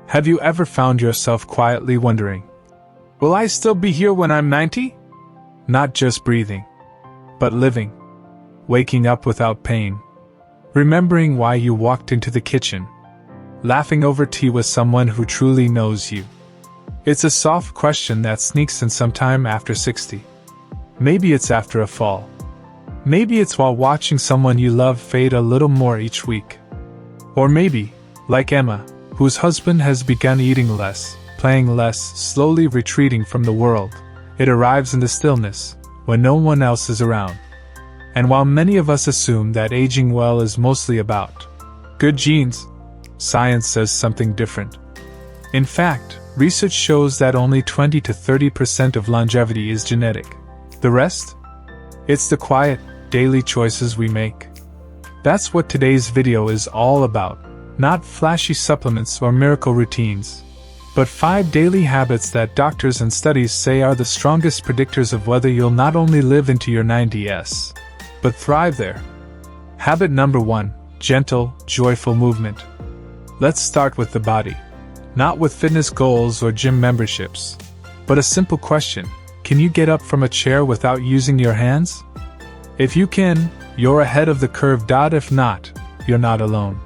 Have you ever found yourself quietly wondering, will I still be here when I'm 90? Not just breathing, but living. Waking up without pain. Remembering why you walked into the kitchen. Laughing over tea with someone who truly knows you. It's a soft question that sneaks in sometime after 60. Maybe it's after a fall. Maybe it's while watching someone you love fade a little more each week. Or maybe, like Emma, whose husband has begun eating less, playing less, slowly retreating from the world, it arrives in the stillness, when no one else is around. And while many of us assume that aging well is mostly about good genes, science says something different. In fact, research shows that only 20 to 30% of longevity is genetic. The rest? It's the quiet, daily choices we make. That's what today's video is all about, not flashy supplements or miracle routines, but 5 daily habits that doctors and studies say are the strongest predictors of whether you'll not only live into your 90s, but thrive there. Habit number 1, gentle, joyful movement. Let's start with the body. Not with fitness goals or gym memberships, but a simple question: can you get up from a chair without using your hands? If you can, you're ahead of the curve. If not, you're not alone.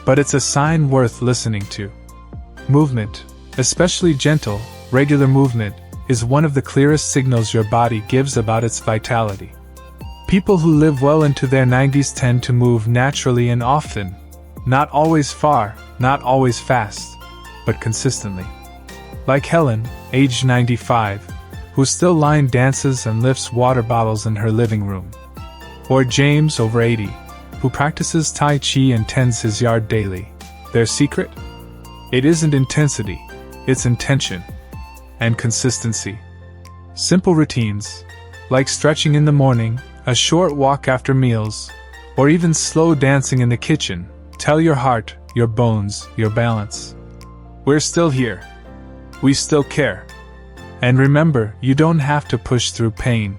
But it's a sign worth listening to. Movement, especially gentle, regular movement, is one of the clearest signals your body gives about its vitality. People who live well into their 90s tend to move naturally and often. Not always far, not always fast, but consistently. Like Helen, age 95, who still line dances and lifts water bottles in her living room. Or James, over 80, who practices Tai Chi and tends his yard daily. Their secret? It isn't intensity, it's intention and consistency. Simple routines, like stretching in the morning, a short walk after meals, or even slow dancing in the kitchen, tell your heart, your bones, your balance. We're still here. We still care. And remember, you don't have to push through pain.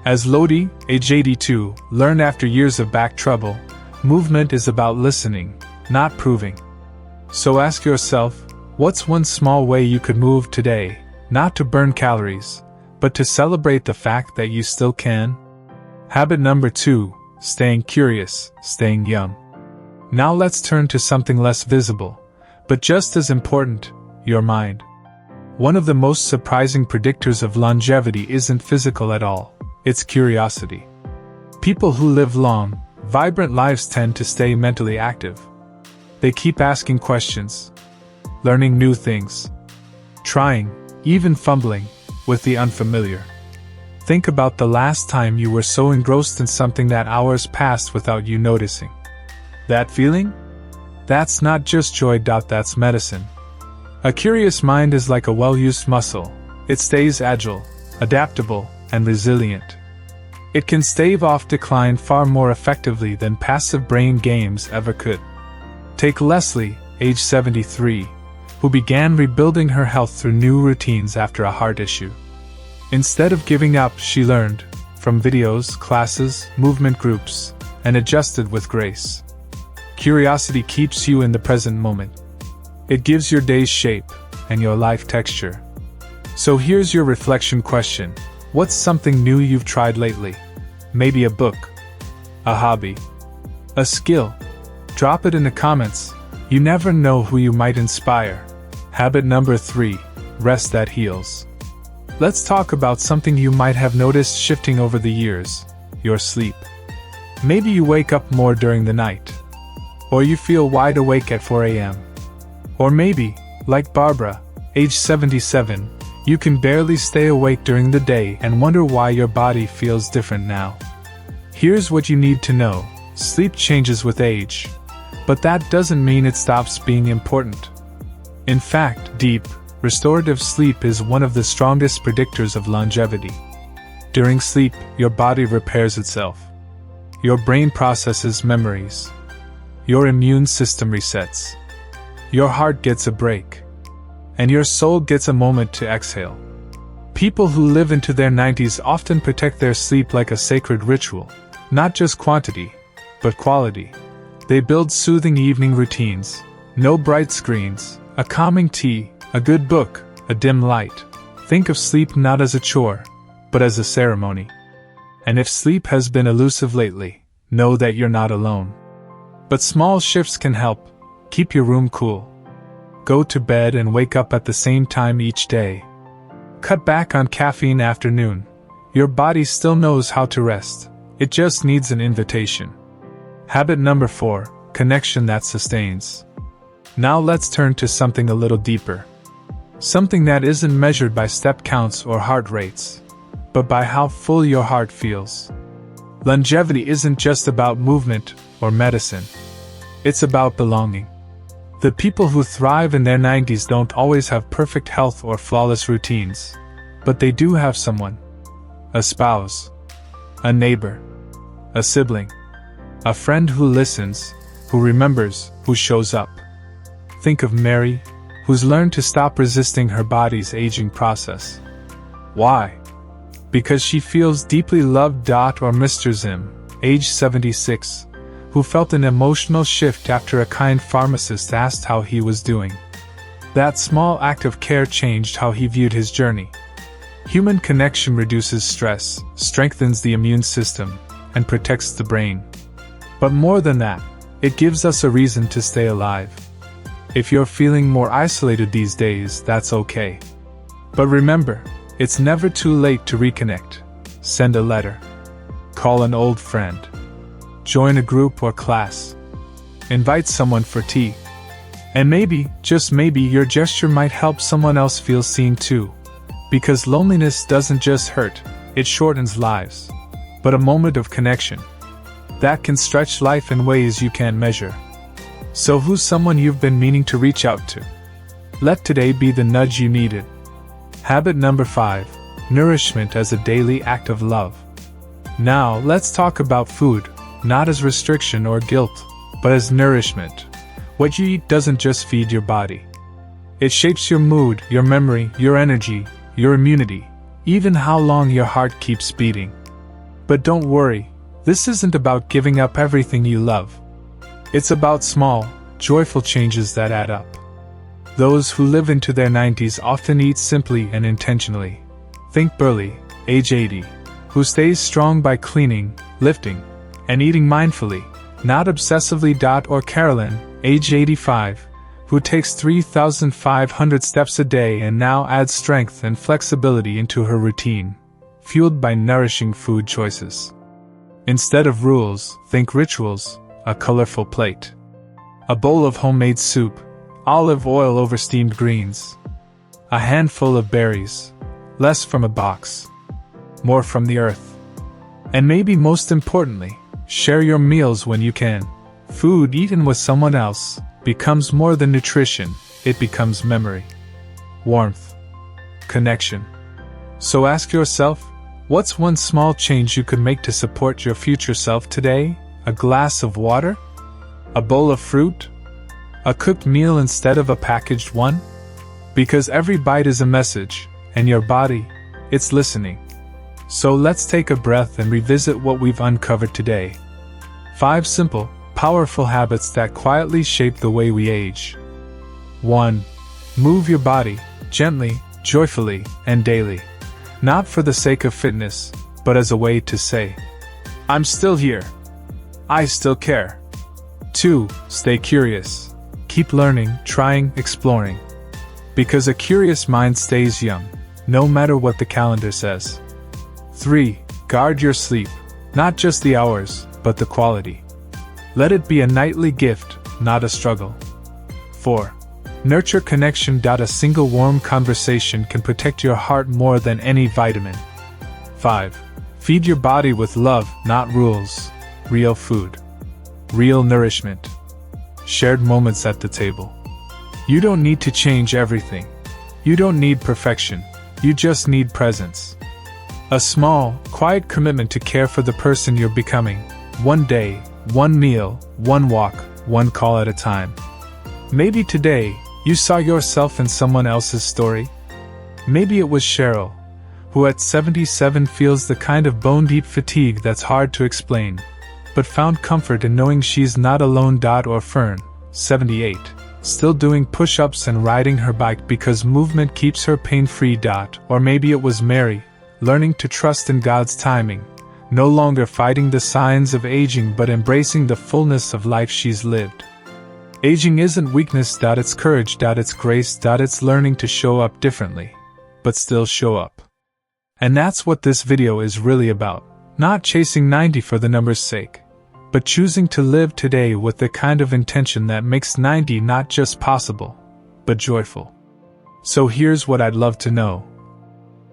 As Lodi, age 82, learned after years of back trouble, movement is about listening, not proving. So ask yourself, what's one small way you could move today, not to burn calories, but to celebrate the fact that you still can? Habit number 2, staying curious, staying young. Now let's turn to something less visible, but just as important, your mind. One of the most surprising predictors of longevity isn't physical at all, it's curiosity. People who live long, vibrant lives tend to stay mentally active. They keep asking questions, learning new things, trying, even fumbling, with the unfamiliar. Think about the last time you were so engrossed in something that hours passed without you noticing. That feeling? That's not just joy. That's medicine. A curious mind is like a well-used muscle. It stays agile, adaptable, and resilient. It can stave off decline far more effectively than passive brain games ever could. Take Leslie, age 73, who began rebuilding her health through new routines after a heart issue. Instead of giving up, she learned, from videos, classes, movement groups, and adjusted with grace. Curiosity keeps you in the present moment. It gives your days shape, and your life texture. So here's your reflection question. What's something new you've tried lately? Maybe a book, a hobby, a skill. Drop it in the comments. You never know who you might inspire. Habit number 3, rest that heals. Let's talk about something you might have noticed shifting over the years, your sleep. Maybe you wake up more during the night. Or you feel wide awake at 4 a.m. Or maybe, like Barbara, age 77, you can barely stay awake during the day and wonder why your body feels different now. Here's what you need to know. Sleep changes with age, but that doesn't mean it stops being important. In fact, deep, restorative sleep is one of the strongest predictors of longevity. During sleep, your body repairs itself. Your brain processes memories. Your immune system resets. Your heart gets a break. And your soul gets a moment to exhale. People who live into their 90s often protect their sleep like a sacred ritual. Not just quantity, but quality. They build soothing evening routines. No bright screens, A calming tea, a good book, a dim light. Think of sleep not as a chore, but as a ceremony. And if sleep has been elusive lately, know that you're not alone. But small shifts can help. Keep your room cool. Go to bed and wake up at the same time each day. Cut back on caffeine afternoon. Your body still knows how to rest. It just needs an invitation. Habit number 4, connection that sustains. Now let's turn to something a little deeper. Something that isn't measured by step counts or heart rates, but by how full your heart feels. Longevity isn't just about movement or medicine. It's about belonging. The people who thrive in their 90s don't always have perfect health or flawless routines, but they do have someone. A spouse, a neighbor, a sibling, a friend who listens, who remembers, who shows up. Think of Mary, who's learned to stop resisting her body's aging process. Why? Because she feels deeply loved. Or Mr. Zim, age 76, who felt an emotional shift after a kind pharmacist asked how he was doing. That small act of care changed how he viewed his journey. Human connection reduces stress, strengthens the immune system, and protects the brain. But more than that, it gives us a reason to stay alive. If you're feeling more isolated these days, that's okay. But remember, it's never too late to reconnect. Send a letter. Call an old friend. Join a group or class. Invite someone for tea. And maybe, just maybe, your gesture might help someone else feel seen too. Because loneliness doesn't just hurt, it shortens lives. But a moment of connection, that can stretch life in ways you can't measure. So who's someone you've been meaning to reach out to? Let today be the nudge you needed. Habit number 5, nourishment as a daily act of love. Now let's talk about food, not as restriction or guilt, but as nourishment. What you eat doesn't just feed your body. It shapes your mood, your memory, your energy, your immunity, even how long your heart keeps beating. But don't worry, this isn't about giving up everything you love. It's about small, joyful changes that add up. Those who live into their 90s often eat simply and intentionally. Think Burley, age 80, who stays strong by cleaning, lifting, and eating mindfully, not obsessively. Or Carolyn, age 85, who takes 3,500 steps a day and now adds strength and flexibility into her routine, fueled by nourishing food choices. Instead of rules, think rituals. A colorful plate. A bowl of homemade soup, olive oil over steamed greens. A handful of berries, less from a box, more from the earth. And maybe most importantly, share your meals when you can. Food eaten with someone else becomes more than nutrition, it becomes memory, warmth, connection. So ask yourself, what's one small change you could make to support your future self today? A glass of water? A bowl of fruit? A cooked meal instead of a packaged one? Because every bite is a message, and your body, it's listening. So let's take a breath and revisit what we've uncovered today. 5 simple, powerful habits that quietly shape the way we age. 1. Move your body, gently, joyfully, and daily. Not for the sake of fitness, but as a way to say, I'm still here. I still care. 2. Stay curious. Keep learning, trying, exploring. Because a curious mind stays young, no matter what the calendar says. 3. Guard your sleep. Not just the hours, but the quality. Let it be a nightly gift, not a struggle. 4. Nurture connection. A single warm conversation can protect your heart more than any vitamin. 5. Feed your body with love, not rules. Real food. Real nourishment. Shared moments at the table. You don't need to change everything. You don't need perfection. You just need presence. A small, quiet commitment to care for the person you're becoming. One day, one meal, one walk, one call at a time. Maybe today, you saw yourself in someone else's story. Maybe it was Cheryl, who at 77 feels the kind of bone-deep fatigue that's hard to explain, but found comfort in knowing she's not alone. Or Fern, 78, still doing push-ups and riding her bike because movement keeps her pain-free. Or maybe it was Mary, learning to trust in God's timing, no longer fighting the signs of aging but embracing the fullness of life she's lived. Aging isn't weakness. It's courage. It's grace. It's learning to show up differently, but still show up. And that's what this video is really about. Not chasing 90 for the number's sake, but choosing to live today with the kind of intention that makes 90 not just possible, but joyful. So here's what I'd love to know.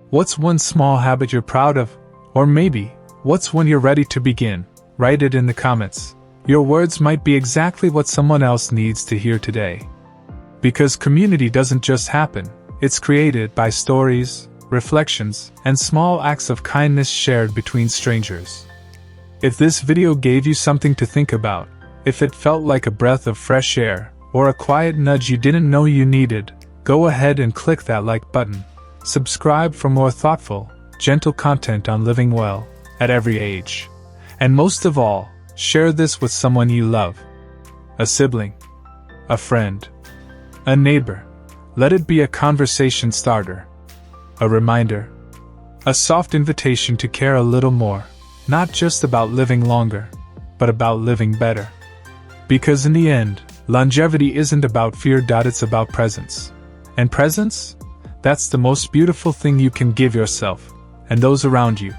What's one small habit you're proud of? Or maybe, what's one you're ready to begin? Write it in the comments. Your words might be exactly what someone else needs to hear today. Because community doesn't just happen, it's created by stories, reflections, and small acts of kindness shared between strangers. If this video gave you something to think about, if it felt like a breath of fresh air, or a quiet nudge you didn't know you needed, go ahead and click that like button. Subscribe for more thoughtful, gentle content on living well, at every age. And most of all, share this with someone you love. A sibling, a friend, a neighbor. Let it be a conversation starter. A reminder, a soft invitation to care a little more, not just about living longer, but about living better. Because in the end, longevity isn't about fear. It's about presence. And presence? That's the most beautiful thing you can give yourself, and those around you.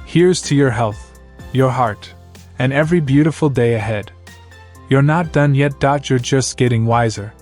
Here's to your health, your heart, and every beautiful day ahead. You're not done yet. You're just getting wiser.